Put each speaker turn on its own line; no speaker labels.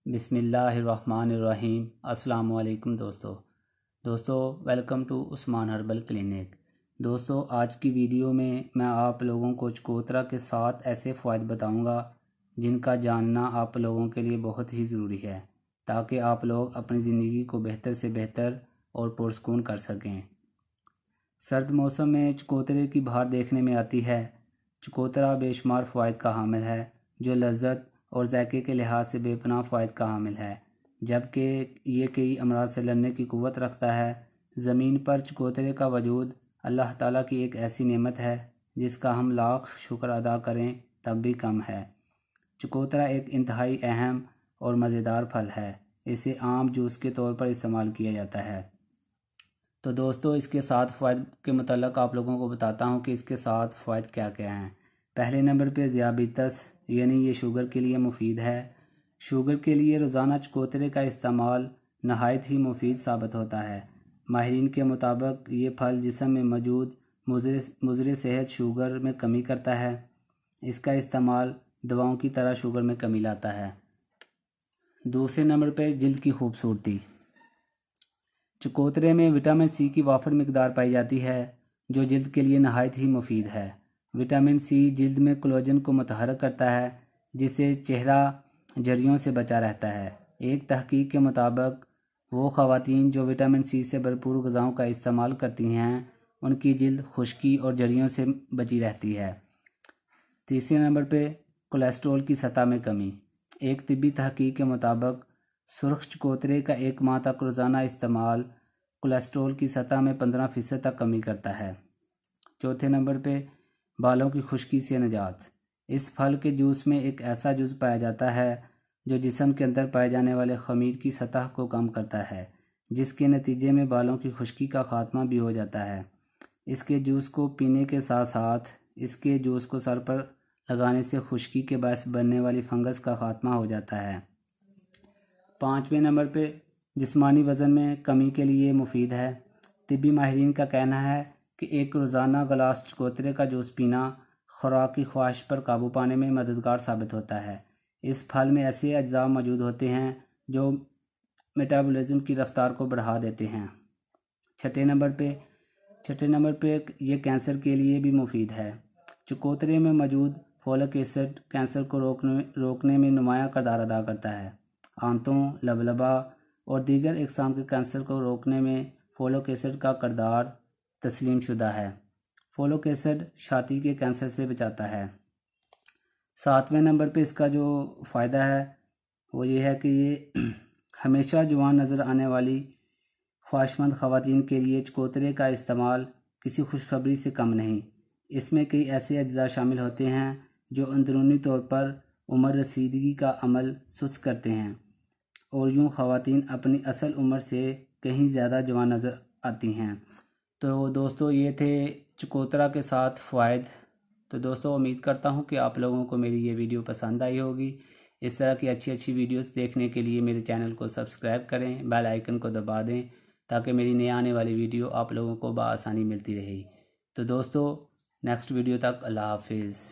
بسم اللہ الرحمن الرحیم۔ السلام علیکم دوستو welcome to Usman herbal clinic. دوستو آج کی ویڈیو میں آپ لوگوں کو چکوترا کے 7 ایسے فوائد بتاؤں گا جن کا جاننا آپ لوگوں کے لیے بہت ہی ضروری ہے تاکہ آپ لوگ اپنی زندگی کو بہتر سے بہتر اور پرسکون کر سکیں۔ سرد موسم میں چکوترے کی بہار دیکھنے میں آتی ہے۔ چکوترا بے شمار فوائد کا حامل ہے جو لذت اور ذائقے کے لحاظ سے بے پناہ فوائد کا حامل ہے، جبکہ یہ کئی امراض سے لڑنے کی قوت رکھتا ہے۔ زمین پر چکوترے کا وجود اللہ تعالیٰ کی ایک ایسی نعمت ہے جس کا ہم لاکھ شکر ادا کریں تب بھی کم ہے۔ چکوترا ایک انتہائی اہم اور مزیدار پھل ہے۔ اسے عام جوس کے طور پر استعمال کیا جاتا ہے۔ تو دوستو اس کے 7 فوائد کے متعلق آپ لوگوں کو بتاتا ہوں کہ اس کے 7 فوائد کیا کیا ہیں۔ پہلے نمبر پہ ذیابیطس، یعنی یہ شوگر کے لیے مفید ہے۔ شوگر کے لیے روزانہ چکوترے کا استعمال نہایت ہی مفید ثابت ہوتا ہے۔ ماہرین کے مطابق یہ پھل جسم میں موجود مضر صحت شوگر میں کمی کرتا ہے۔ اس کا استعمال دواؤں کی طرح شوگر میں کمی لاتا ہے۔ دوسرے نمبر پہ جلد کی خوبصورتی۔ چکوترے میں وٹامن سی کی وافر مقدار پائی جاتی ہے جو جلد کے لیے نہایت ہی مفید ہے۔ وٹامن سی جلد میں کولاجن کو متحرک کرتا ہے جس سے چہرہ جریوں سے بچا رہتا ہے۔ ایک تحقیق کے مطابق وہ خواتین جو وٹامن سی سے بھرپور غذاؤں کا استعمال کرتی ہیں ان کی جلد خشکی اور جریوں سے بچی رہتی ہے۔ تیسرے نمبر پہ کولیسٹرول کی سطح میں کمی۔ ایک طبی تحقیق کے مطابق سرخ چکوترے کا 1 ماہ تک روزانہ استعمال کولیسٹرول کی سطح میں 15% تک کمی کرتا ہے۔ چوتھے نمبر پہ بالوں کی خشکی سے نجات۔ اس پھل کے جوس میں ایک ایسا جز پایا جاتا ہے جو جسم کے اندر پائے جانے والے خمیر کی سطح کو کم کرتا ہے، جس کے نتیجے میں بالوں کی خشکی کا خاتمہ بھی ہو جاتا ہے۔ اس کے جوس کو پینے کے ساتھ ساتھ اس کے جوس کو سر پر لگانے سے خشکی کے باعث بننے والی فنگس کا خاتمہ ہو جاتا ہے۔ 5ویں نمبر پہ جسمانی وزن میں کمی کے لیے مفید ہے۔ طبی ماہرین کا کہنا ہے کہ ایک روزانہ گلاس چکوترے کا جوس پینا خوراک کی خواہش پر قابو پانے میں مددگار ثابت ہوتا ہے۔ اس پھل میں ایسے اجزاء موجود ہوتے ہیں جو میٹابولزم کی رفتار کو بڑھا دیتے ہیں۔ چھٹے نمبر پہ یہ کینسر کے لیے بھی مفید ہے۔ چکوترے میں موجود فولک ایسڈ کینسر کو روکنے میں نمایاں کردار ادا کرتا ہے۔ آنتوں، لبلبا اور دیگر اقسام کے کینسر کو روکنے میں فولک ایسڈ کا کردار تسلیم شدہ ہے۔ فولک ایسڈ چھاتی کے کینسر سے بچاتا ہے۔ 7ویں نمبر پہ اس کا جو فائدہ ہے وہ یہ ہے کہ یہ ہمیشہ جوان نظر آنے والی خواہش مند خواتین کے لیے چکوترے کا استعمال کسی خوشخبری سے کم نہیں۔ اس میں کئی ایسے اجزاء شامل ہوتے ہیں جو اندرونی طور پر عمر رسیدگی کا عمل سست کرتے ہیں اور یوں خواتین اپنی اصل عمر سے کہیں زیادہ جوان نظر آتی ہیں۔ تو دوستو یہ تھے چکوترا کے 7 فوائد۔ تو دوستو امید کرتا ہوں کہ آپ لوگوں کو میری یہ ویڈیو پسند آئی ہوگی۔ اس طرح کی اچھی ویڈیوز دیکھنے کے لیے میرے چینل کو سبسکرائب کریں، بیل آئیکن کو دبا دیں تاکہ میری نئی آنے والی ویڈیو آپ لوگوں کو بآسانی ملتی رہے۔ تو دوستو نیکسٹ ویڈیو تک اللہ حافظ۔